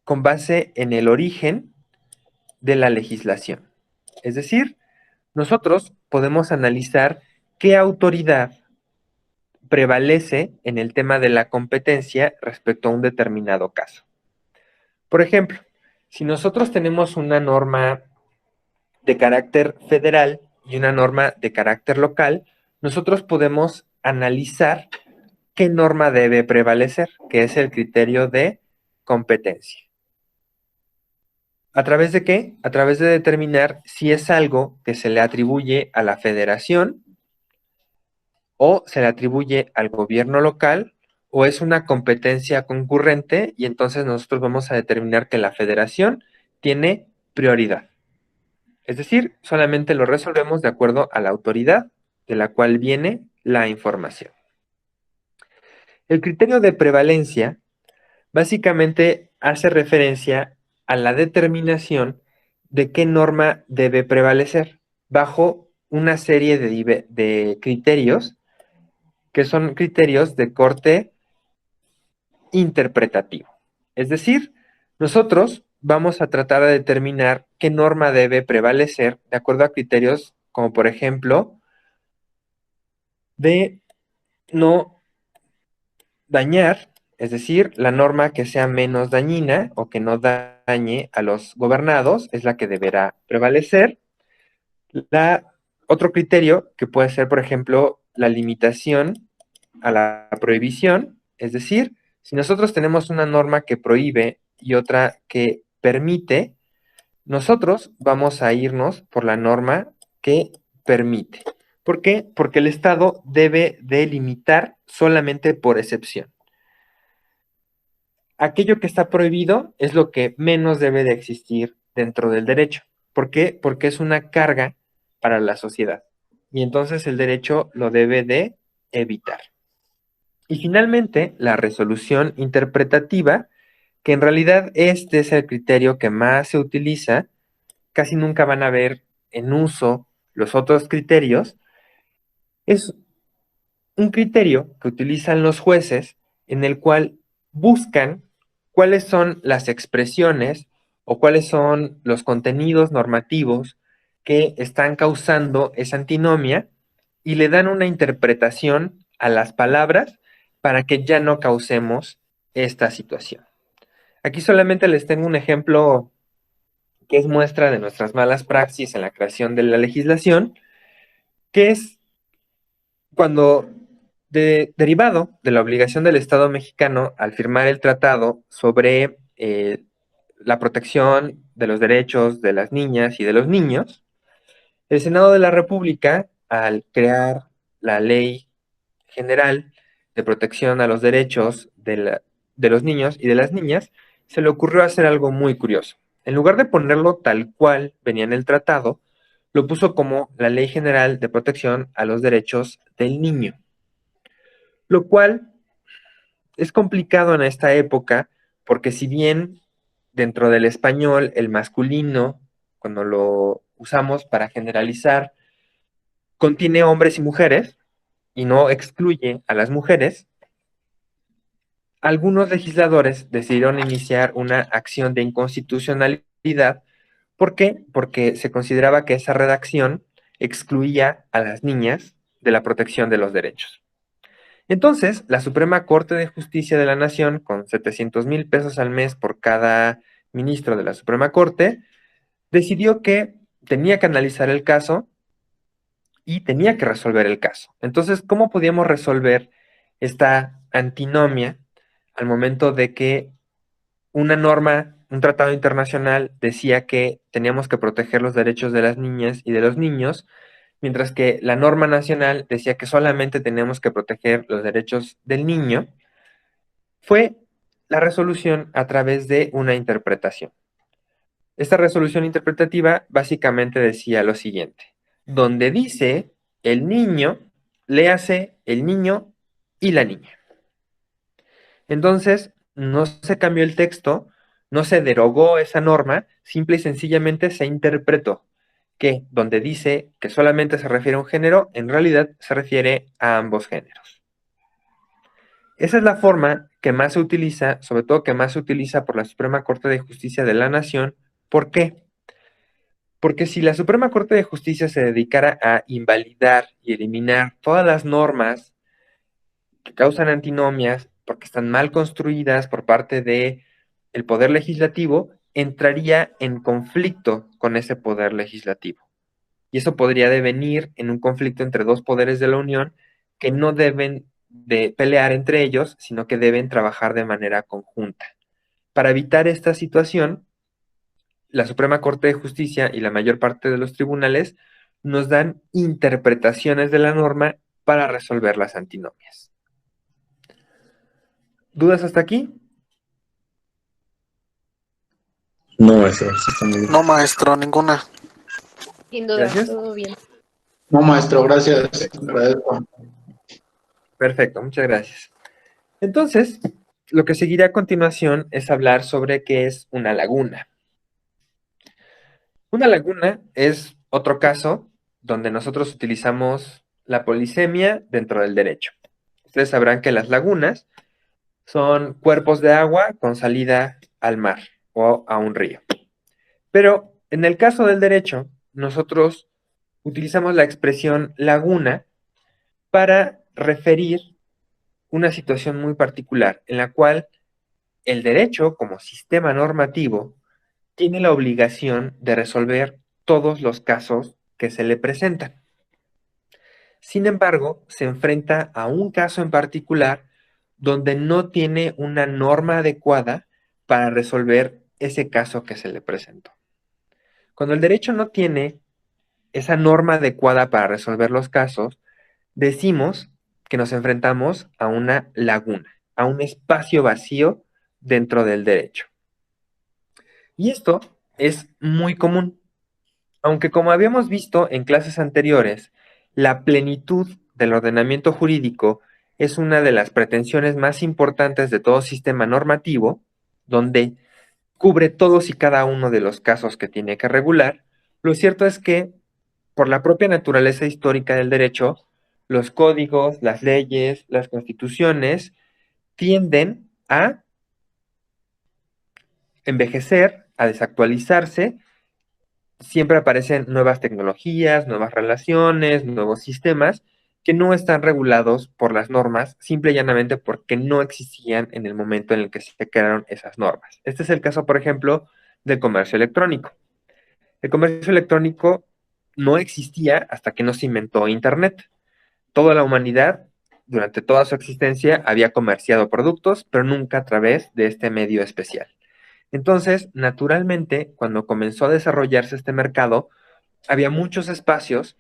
A: Con base en el origen de la legislación. Es decir, nosotros podemos analizar qué autoridad prevalece en el tema de la competencia respecto a un determinado caso. Por ejemplo, si nosotros tenemos una norma de carácter federal y una norma de carácter local, nosotros podemos analizar qué norma debe prevalecer, que es el criterio de competencia. ¿A través de qué? A través de determinar si es algo que se le atribuye a la federación o se le atribuye al gobierno local o es una competencia concurrente y entonces nosotros vamos a determinar que la federación tiene prioridad. Es decir, solamente lo resolvemos de acuerdo a la autoridad de la cual viene la información. El criterio de prevalencia básicamente hace referencia a la determinación de qué norma debe prevalecer bajo una serie de criterios que son criterios de corte interpretativo. Es decir, nosotros vamos a tratar de determinar qué norma debe prevalecer de acuerdo a criterios como por ejemplo de no dañar, es decir, la norma que sea menos dañina o que no dañe a los gobernados es la que deberá prevalecer. Otro criterio que puede ser, por ejemplo, la limitación a la prohibición, es decir, si nosotros tenemos una norma que prohíbe y otra que permite, nosotros vamos a irnos por la norma que permite. ¿Por qué? Porque el Estado debe de limitar solamente por excepción. Aquello que está prohibido es lo que menos debe de existir dentro del derecho. ¿Por qué? Porque es una carga para la sociedad. Y entonces el derecho lo debe de evitar. Y finalmente, la resolución interpretativa, que en realidad este es el criterio que más se utiliza, casi nunca van a ver en uso los otros criterios, es un criterio que utilizan los jueces en el cual buscan cuáles son las expresiones o cuáles son los contenidos normativos que están causando esa antinomia y le dan una interpretación a las palabras para que ya no causemos esta situación. Aquí solamente les tengo un ejemplo que es muestra de nuestras malas praxis en la creación de la legislación, que es cuando derivado de la obligación del Estado mexicano al firmar el tratado sobre la protección de los derechos de las niñas y de los niños, el Senado de la República, al crear la Ley General de Protección a los Derechos de los niños y de las niñas, se le ocurrió hacer algo muy curioso. En lugar de ponerlo tal cual venía en el tratado, lo puso como la Ley General de Protección a los Derechos del Niño. Lo cual es complicado en esta época porque si bien dentro del español el masculino, cuando lo usamos para generalizar, contiene hombres y mujeres y no excluye a las mujeres, algunos legisladores decidieron iniciar una acción de inconstitucionalidad ¿Por qué? Porque se consideraba que esa redacción excluía a las niñas de la protección de los derechos. Entonces, la Suprema Corte de Justicia de la Nación, con 700,000 pesos al mes por cada ministro de la Suprema Corte, decidió que tenía que analizar el caso y tenía que resolver el caso. Entonces, ¿cómo podíamos resolver esta antinomia al momento de que una norma, un tratado internacional decía que teníamos que proteger los derechos de las niñas y de los niños, mientras que la norma nacional decía que solamente teníamos que proteger los derechos del niño? Fue la resolución a través de una interpretación. Esta resolución interpretativa básicamente decía lo siguiente: donde dice el niño, léase el niño y la niña. Entonces, no se cambió el texto, no se derogó esa norma, simple y sencillamente se interpretó que donde dice que solamente se refiere a un género, en realidad se refiere a ambos géneros. Esa es la forma que más se utiliza, sobre todo que más se utiliza por la Suprema Corte de Justicia de la Nación. ¿Por qué? Porque si la Suprema Corte de Justicia se dedicara a invalidar y eliminar todas las normas que causan antinomias porque están mal construidas por parte del Poder Legislativo, entraría en conflicto con ese Poder Legislativo. Y eso podría devenir en un conflicto entre dos poderes de la Unión que no deben de pelear entre ellos, sino que deben trabajar de manera conjunta. Para evitar esta situación, la Suprema Corte de Justicia y la mayor parte de los tribunales nos dan interpretaciones de la norma para resolver las antinomias. ¿Dudas hasta aquí?
C: No, maestro, sí está muy bien.
F: No, maestro, ninguna.
D: Sin duda,
A: Gracias.
D: todo bien.
C: No, maestro, gracias. Agradezco.
A: Perfecto, muchas gracias. Entonces, lo que seguirá a continuación es hablar sobre qué es una laguna. Una laguna es otro caso donde nosotros utilizamos la polisemia dentro del derecho. Ustedes sabrán que las lagunas son cuerpos de agua con salida al mar o a un río. Pero en el caso del derecho, nosotros utilizamos la expresión laguna para referir una situación muy particular en la cual el derecho, como sistema normativo, tiene la obligación de resolver todos los casos que se le presentan. Sin embargo, se enfrenta a un caso en particular donde no tiene una norma adecuada para resolver ese caso que se le presentó. Cuando el derecho no tiene esa norma adecuada para resolver los casos, decimos que nos enfrentamos a una laguna, a un espacio vacío dentro del derecho. Y esto es muy común, aunque como habíamos visto en clases anteriores, la plenitud del ordenamiento jurídico es una de las pretensiones más importantes de todo sistema normativo, donde cubre todos y cada uno de los casos que tiene que regular. Lo cierto es que, por la propia naturaleza histórica del derecho, los códigos, las leyes, las constituciones tienden a envejecer, a desactualizarse. Siempre aparecen nuevas tecnologías, nuevas relaciones, nuevos sistemas que no están regulados por las normas, simple y llanamente porque no existían en el momento en el que se crearon esas normas. Este es el caso, por ejemplo, del comercio electrónico. El comercio electrónico no existía hasta que no se inventó Internet. Toda la humanidad, durante toda su existencia, había comerciado productos, pero nunca a través de este medio especial. Entonces, naturalmente, cuando comenzó a desarrollarse este mercado, había muchos espacios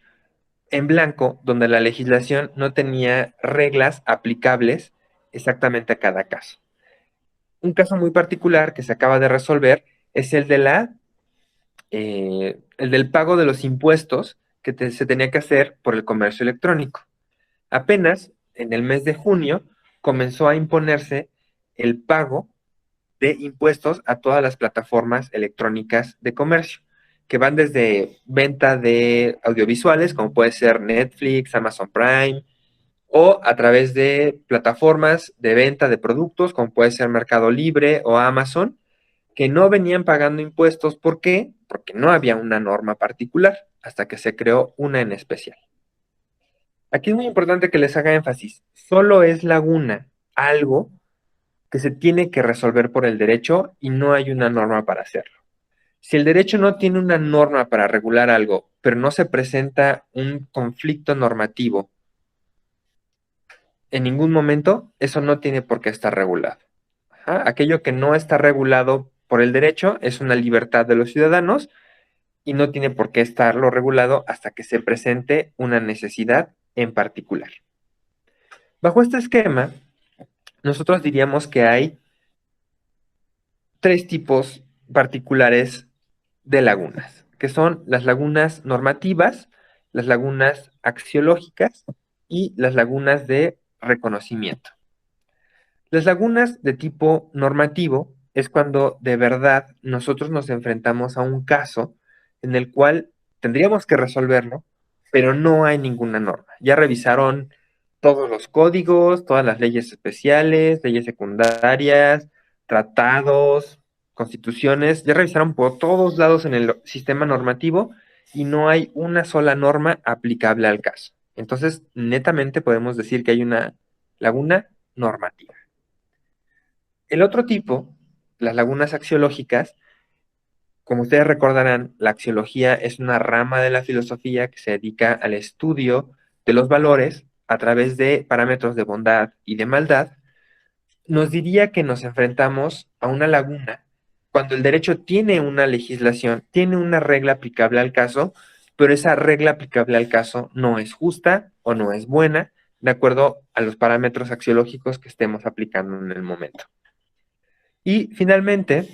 A: en blanco donde la legislación no tenía reglas aplicables exactamente a cada caso. Un caso muy particular que se acaba de resolver es el de el del pago de los impuestos que se tenía que hacer por el comercio electrónico. Apenas en el mes de junio comenzó a imponerse el pago de impuestos a todas las plataformas electrónicas de comercio, que van desde venta de audiovisuales, como puede ser Netflix, Amazon Prime, o a través de plataformas de venta de productos, como puede ser Mercado Libre o Amazon, que no venían pagando impuestos. ¿Por qué? porque no había una norma particular hasta que se creó una en especial. Aquí es muy importante que les haga énfasis. Solo es laguna algo que se tiene que resolver por el derecho y no hay una norma para hacerlo. Si el derecho no tiene una norma para regular algo, pero no se presenta un conflicto normativo en ningún momento, eso no tiene por qué estar regulado. Ajá. Aquello que no está regulado por el derecho es una libertad de los ciudadanos y no tiene por qué estarlo regulado hasta que se presente una necesidad en particular. Bajo este esquema, nosotros diríamos que hay tres tipos particulares de lagunas, que son las lagunas normativas, las lagunas axiológicas y las lagunas de reconocimiento. Las lagunas de tipo normativo es cuando de verdad nosotros nos enfrentamos a un caso en el cual tendríamos que resolverlo, pero no hay ninguna norma. Ya revisaron todos los códigos, todas las leyes especiales, leyes secundarias, tratados, constituciones, ya revisaron por todos lados en el sistema normativo y no hay una sola norma aplicable al caso. Entonces, netamente podemos decir que hay una laguna normativa. El otro tipo, las lagunas axiológicas, como ustedes recordarán, la axiología es una rama de la filosofía que se dedica al estudio de los valores a través de parámetros de bondad y de maldad. Nos diría que nos enfrentamos a una laguna cuando el derecho tiene una legislación, tiene una regla aplicable al caso, pero esa regla aplicable al caso no es justa o no es buena, de acuerdo a los parámetros axiológicos que estemos aplicando en el momento. Y finalmente,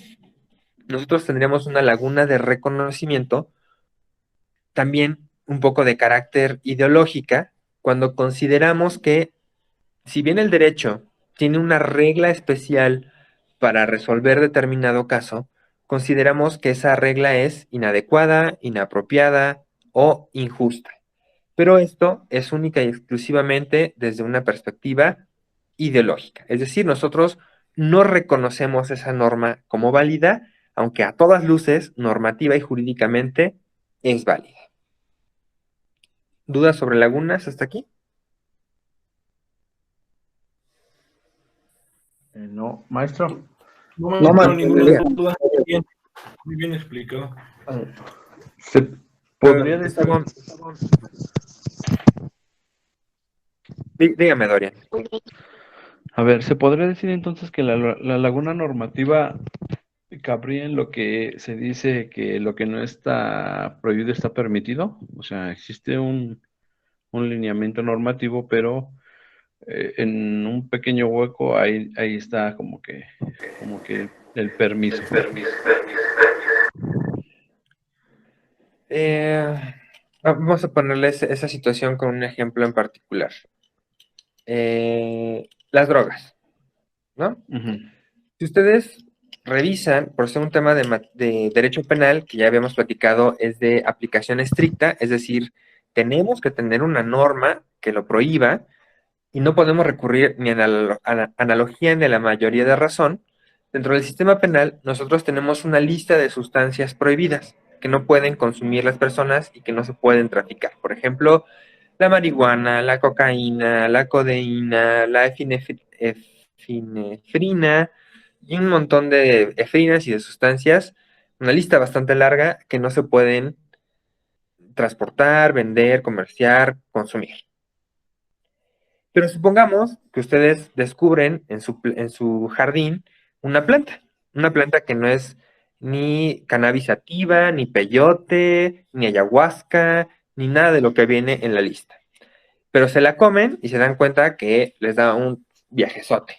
A: nosotros tendríamos una laguna de reconocimiento, también un poco de carácter ideológica, cuando consideramos que, si bien el derecho tiene una regla especial para resolver determinado caso, consideramos que esa regla es inadecuada, inapropiada o injusta. Pero esto es única y exclusivamente desde una perspectiva ideológica. Es decir, nosotros no reconocemos esa norma como válida, aunque a todas luces, normativa y jurídicamente, es válida. ¿Dudas sobre lagunas hasta aquí?
B: No, maestro.
F: No me
C: No,
F: quedó
C: maestro,
F: ninguna
A: diga.
F: duda. Muy bien explicado.
B: Se podría decir,
A: Esteban, dígame, Dorian.
B: a ver, ¿se podría decir entonces que la laguna normativa cabría en lo que se dice que lo que no está prohibido está permitido? O sea, existe un lineamiento normativo, pero en un pequeño hueco ahí está como que el permiso.
A: Vamos a ponerles esa situación con un ejemplo en particular. Las drogas, ¿no?
B: Ujú.
A: Si ustedes revisan, por ser un tema de derecho penal, que ya habíamos platicado, es de aplicación estricta, es decir, tenemos que tener una norma que lo prohíba y no podemos recurrir ni a la analogía ni a la mayoría de razón. Dentro del sistema penal, nosotros tenemos una lista de sustancias prohibidas que no pueden consumir las personas y que no se pueden traficar. Por ejemplo, la marihuana, la cocaína, la codeína, la epinefrina y un montón de efrinas y de sustancias, una lista bastante larga que no se pueden transportar, vender, comerciar, consumir. Pero supongamos que ustedes descubren en su jardín una planta que no es ni cannabis sativa, ni peyote, ni ayahuasca, ni nada de lo que viene en la lista. Pero se la comen y se dan cuenta que les da un viajezote.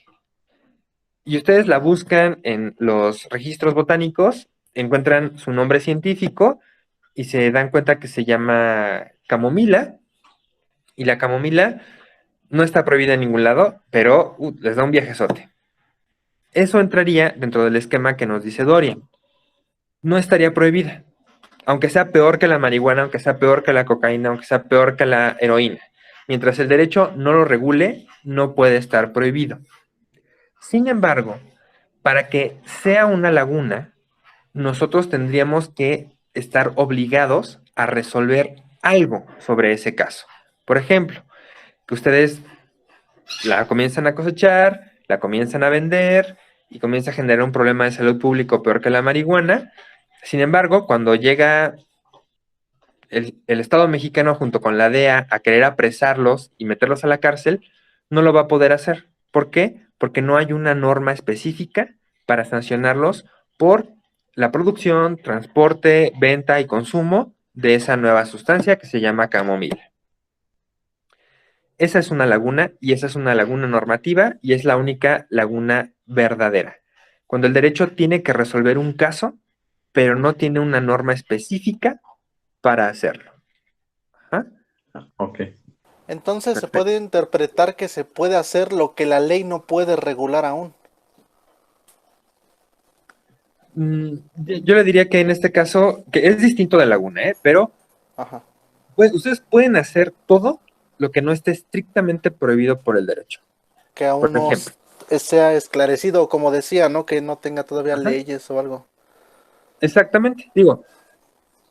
A: Y ustedes la buscan en los registros botánicos, encuentran su nombre científico y se dan cuenta que se llama camomila. Y la camomila no está prohibida en ningún lado, pero les da un viajezote. Eso entraría dentro del esquema que nos dice Dorian. No estaría prohibida, aunque sea peor que la marihuana, aunque sea peor que la cocaína, aunque sea peor que la heroína. Mientras el derecho no lo regule, no puede estar prohibido. Sin embargo, para que sea una laguna, nosotros tendríamos que estar obligados a resolver algo sobre ese caso. Por ejemplo, que ustedes la comienzan a cosechar, la comienzan a vender y comienza a generar un problema de salud público peor que la marihuana. Sin embargo, cuando llega el Estado mexicano junto con la DEA a querer apresarlos y meterlos a la cárcel, no lo va a poder hacer. ¿Por qué? Porque no hay una norma específica para sancionarlos por la producción, transporte, venta y consumo de esa nueva sustancia que se llama camomila. Esa es una laguna y esa es una laguna normativa y es la única laguna verdadera. Cuando el derecho tiene que resolver un caso, pero no tiene una norma específica para hacerlo. Ajá.
B: Ok.
G: Entonces se
A: Perfecto.
G: puede interpretar que se puede hacer lo que la ley no puede regular aún.
A: Yo le diría que en este caso, que es distinto de laguna, pero
G: Ajá.
A: pues, ustedes pueden hacer todo lo que no esté estrictamente prohibido por el derecho.
G: Que aún
A: Por
G: no
A: ejemplo.
G: sea esclarecido, como decía, ¿no? Que no tenga todavía
A: Ajá.
G: leyes o algo.
A: Exactamente. Digo,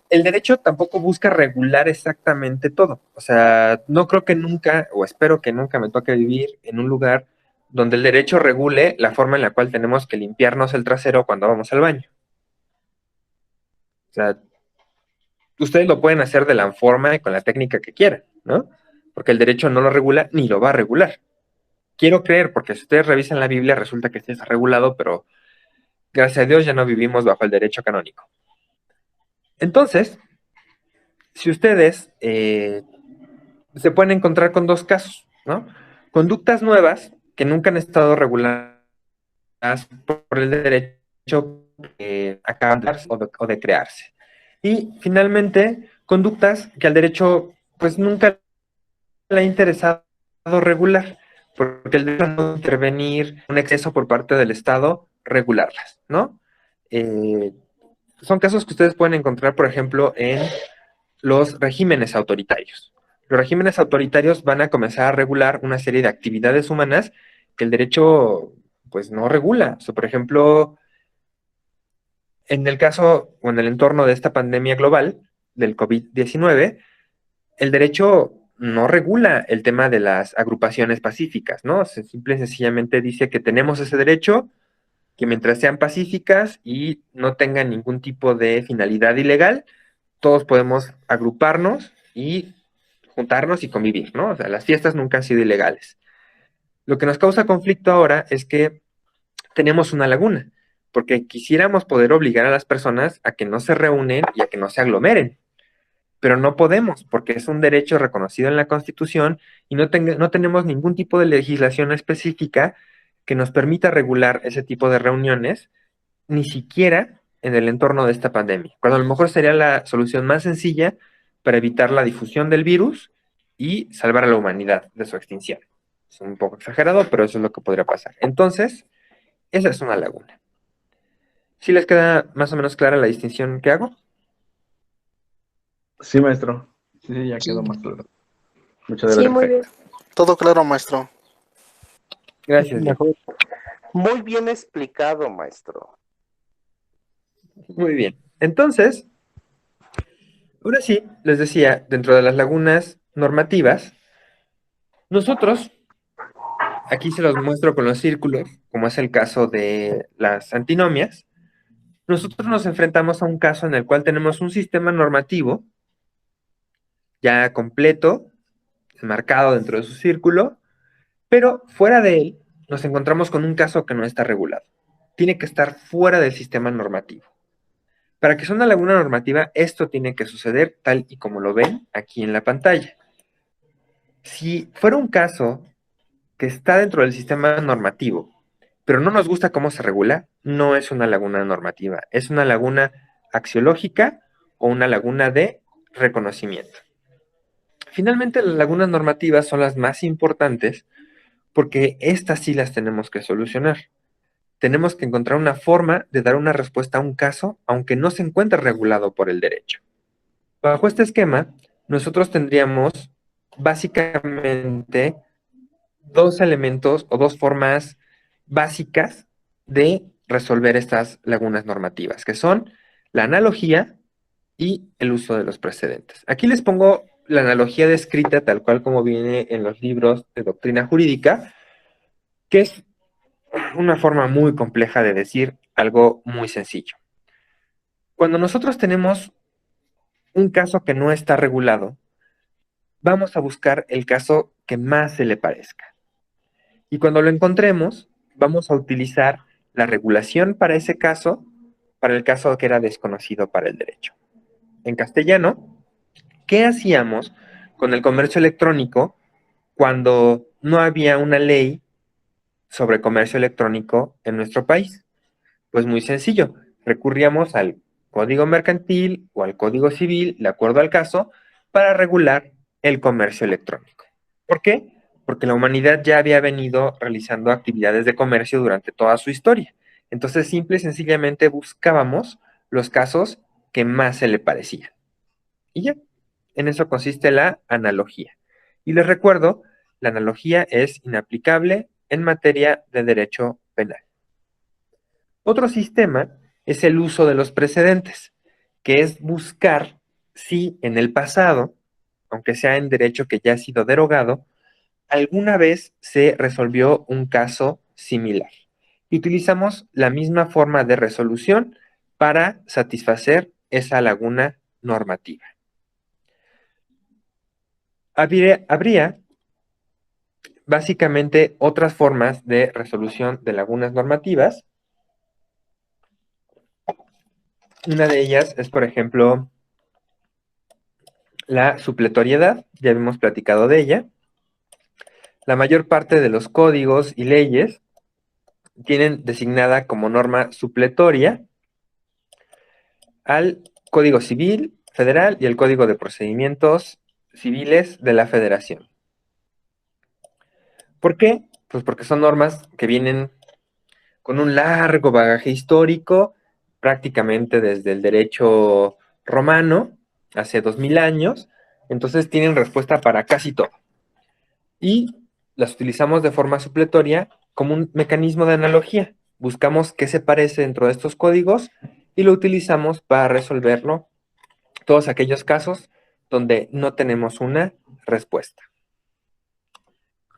A: el derecho tampoco busca regular exactamente todo. O sea, no creo que nunca, o espero que nunca me toque vivir en un lugar donde el derecho regule la forma en la cual tenemos que limpiarnos el trasero cuando vamos al baño. O sea, ustedes lo pueden hacer de la forma y con la técnica que quieran, ¿no? Porque el derecho no lo regula ni lo va a regular. Quiero creer, porque si ustedes revisan la Biblia, resulta que sí está regulado, pero gracias a Dios ya no vivimos bajo el derecho canónico. Entonces, si ustedes se pueden encontrar con dos casos, ¿no? Conductas nuevas que nunca han estado reguladas por el derecho que acaban de darse o de crearse. Y finalmente, conductas que al derecho pues nunca le ha interesado regular, porque el derecho no intervenir un exceso por parte del Estado, regularlas, ¿no? Son casos que ustedes pueden encontrar, por ejemplo, en los regímenes autoritarios. Los regímenes autoritarios van a comenzar a regular una serie de actividades humanas que el derecho pues no regula. O sea, por ejemplo, en el caso o en el entorno de esta pandemia global del COVID-19, el derecho no regula el tema de las agrupaciones pacíficas, ¿no? Se simple y sencillamente dice que tenemos ese derecho, que mientras sean pacíficas y no tengan ningún tipo de finalidad ilegal, todos podemos agruparnos y juntarnos y convivir, ¿no? O sea, las fiestas nunca han sido ilegales. Lo que nos causa conflicto ahora es que tenemos una laguna, porque quisiéramos poder obligar a las personas a que no se reúnen y a que no se aglomeren, pero no podemos, porque es un derecho reconocido en la Constitución y no tenemos ningún tipo de legislación específica que nos permita regular ese tipo de reuniones, ni siquiera en el entorno de esta pandemia, cuando a lo mejor sería la solución más sencilla para evitar la difusión del virus y salvar a la humanidad de su extinción. Es un poco exagerado, pero eso es lo que podría pasar. Entonces, esa es una laguna. ¿Sí les queda más o menos clara la distinción que hago?
B: Sí, maestro. Sí, ya quedó más claro. Muchas
D: Sí,
B: gracias.
D: muy bien.
G: Todo claro, maestro.
A: Gracias, Diego.
H: Muy bien explicado, maestro.
A: Muy bien. Entonces, ahora sí, les decía, dentro de las lagunas normativas, nosotros, aquí se los muestro con los círculos, como es el caso de las antinomias, nosotros nos enfrentamos a un caso en el cual tenemos un sistema normativo ya completo, marcado dentro de su círculo, pero fuera de él nos encontramos con un caso que no está regulado. Tiene que estar fuera del sistema normativo. Para que sea una laguna normativa, esto tiene que suceder tal y como lo ven aquí en la pantalla. Si fuera un caso que está dentro del sistema normativo, pero no nos gusta cómo se regula, no es una laguna normativa, es una laguna axiológica o una laguna de reconocimiento. Finalmente, las lagunas normativas son las más importantes porque estas sí las tenemos que solucionar. Tenemos que encontrar una forma de dar una respuesta a un caso, aunque no se encuentre regulado por el derecho. Bajo este esquema, nosotros tendríamos básicamente dos elementos o dos formas básicas de resolver estas lagunas normativas, que son la analogía y el uso de los precedentes. Aquí les pongo la analogía descrita tal cual como viene en los libros de doctrina jurídica, que es una forma muy compleja de decir algo muy sencillo. Cuando nosotros tenemos un caso que no está regulado, vamos a buscar el caso que más se le parezca. Y cuando lo encontremos, vamos a utilizar la regulación para ese caso, para el caso que era desconocido para el derecho. En castellano, ¿qué hacíamos con el comercio electrónico cuando no había una ley sobre comercio electrónico en nuestro país? Pues muy sencillo, recurríamos al Código Mercantil o al Código Civil, de acuerdo al caso, para regular el comercio electrónico. ¿Por qué? Porque la humanidad ya había venido realizando actividades de comercio durante toda su historia. Entonces, simple y sencillamente buscábamos los casos que más se le parecían. Y ya, en eso consiste la analogía. Y les recuerdo, la analogía es inaplicable en materia de derecho penal. Otro sistema es el uso de los precedentes, que es buscar si en el pasado, aunque sea en derecho que ya ha sido derogado, alguna vez se resolvió un caso similar. Y utilizamos la misma forma de resolución para satisfacer esa laguna normativa. Habría básicamente otras formas de resolución de lagunas normativas. Una de ellas es, por ejemplo, la supletoriedad, ya hemos platicado de ella. La mayor parte de los códigos y leyes tienen designada como norma supletoria al Código Civil Federal y el Código de Procedimientos Civiles de la Federación. ¿Por qué? Pues porque son normas que vienen con un largo bagaje histórico, prácticamente desde el derecho romano, hace 2000 años, entonces tienen respuesta para casi todo. Y las utilizamos de forma supletoria como un mecanismo de analogía. Buscamos qué se parece dentro de estos códigos y lo utilizamos para resolverlo todos aquellos casos donde no tenemos una respuesta.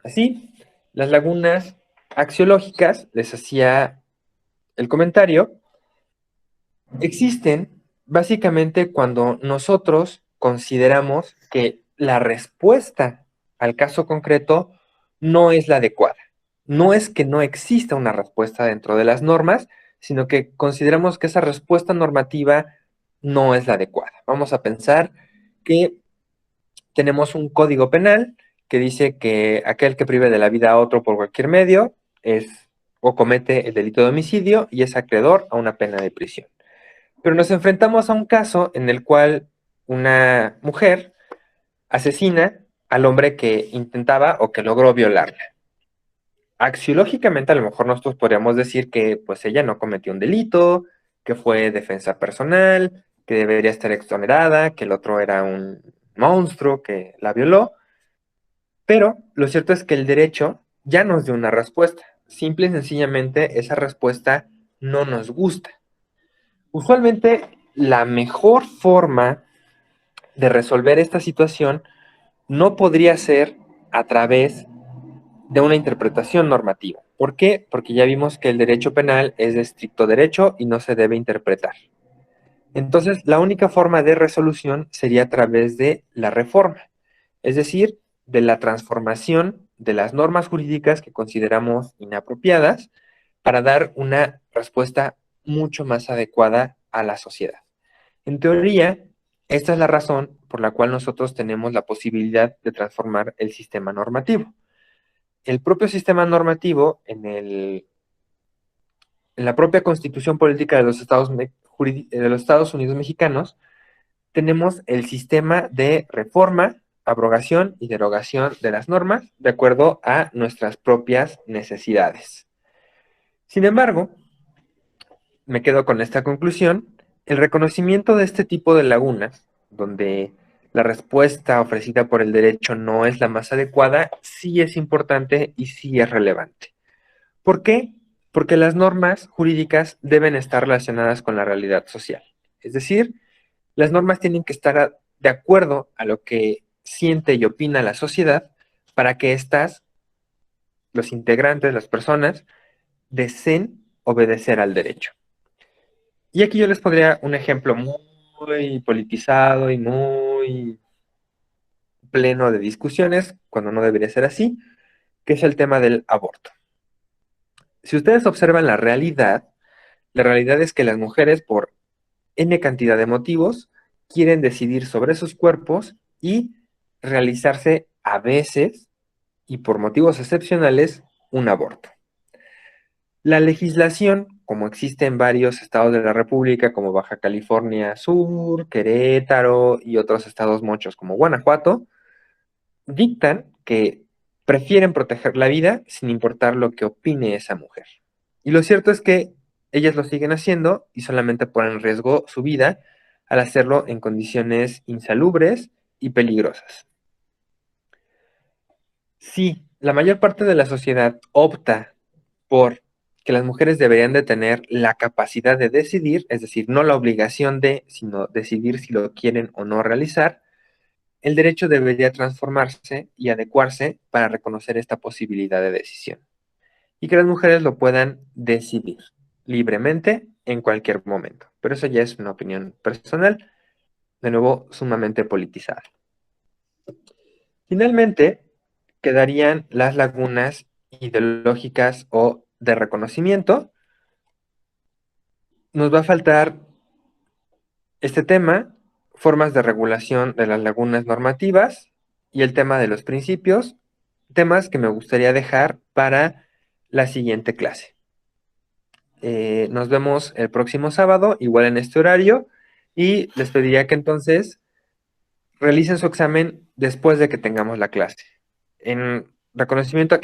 A: Así, las lagunas axiológicas, les hacía el comentario, existen básicamente cuando nosotros consideramos que la respuesta al caso concreto no es la adecuada. No es que no exista una respuesta dentro de las normas, sino que consideramos que esa respuesta normativa no es la adecuada. Vamos a pensar que tenemos un código penal que dice que aquel que prive de la vida a otro por cualquier medio es o comete el delito de homicidio y es acreedor a una pena de prisión. Pero nos enfrentamos a un caso en el cual una mujer asesina al hombre que intentaba o que logró violarla. Axiológicamente, a lo mejor nosotros podríamos decir que pues ella no cometió un delito, que fue defensa personal, que debería estar exonerada, que el otro era un monstruo que la violó, pero lo cierto es que el derecho ya nos dio una respuesta. Simple y sencillamente esa respuesta no nos gusta. Usualmente la mejor forma de resolver esta situación no podría ser a través de una interpretación normativa. ¿Por qué? Porque ya vimos que el derecho penal es de estricto derecho y no se debe interpretar. Entonces, la única forma de resolución sería a través de la reforma, es decir, de la transformación de las normas jurídicas que consideramos inapropiadas para dar una respuesta mucho más adecuada a la sociedad. En teoría, esta es la razón por la cual nosotros tenemos la posibilidad de transformar el sistema normativo. El propio sistema normativo, en la propia Constitución Política de los Estados Unidos Mexicanos, tenemos el sistema de reforma, abrogación y derogación de las normas de acuerdo a nuestras propias necesidades. Sin embargo, me quedo con esta conclusión: el reconocimiento de este tipo de lagunas, donde la respuesta ofrecida por el derecho no es la más adecuada, sí es importante y sí es relevante. ¿Por qué? Porque las normas jurídicas deben estar relacionadas con la realidad social. Es decir, Las normas tienen que estar de acuerdo a lo que siente y opina la sociedad para que los integrantes, las personas, deseen obedecer al derecho. Y aquí yo les pondría un ejemplo muy politizado y muy pleno de discusiones, cuando no debería ser así, que es el tema del aborto. Si ustedes observan la realidad es que las mujeres, por N cantidad de motivos, quieren decidir sobre sus cuerpos y realizarse a veces, y por motivos excepcionales, un aborto. La legislación, como existe en varios estados de la República, como Baja California Sur, Querétaro y otros estados muchos como Guanajuato, dictan que prefieren proteger la vida sin importar lo que opine esa mujer. Y lo cierto es que ellas lo siguen haciendo y solamente ponen en riesgo su vida al hacerlo en condiciones insalubres y peligrosas. Si la mayor parte de la sociedad opta por que las mujeres deberían de tener la capacidad de decidir, es decir, no la obligación de, sino decidir si lo quieren o no realizar, el derecho debería transformarse y adecuarse para reconocer esta posibilidad de decisión y que las mujeres lo puedan decidir libremente en cualquier momento. Pero eso ya es una opinión personal, de nuevo, sumamente politizada. Finalmente, quedarían las lagunas ideológicas o de reconocimiento. Nos va a faltar este tema, formas de regulación de las lagunas normativas y el tema de los principios, temas que me gustaría dejar para la siguiente clase. Nos vemos el próximo sábado, igual en este horario, y les pediría que entonces realicen su examen después de que tengamos la clase. En reconocimiento a que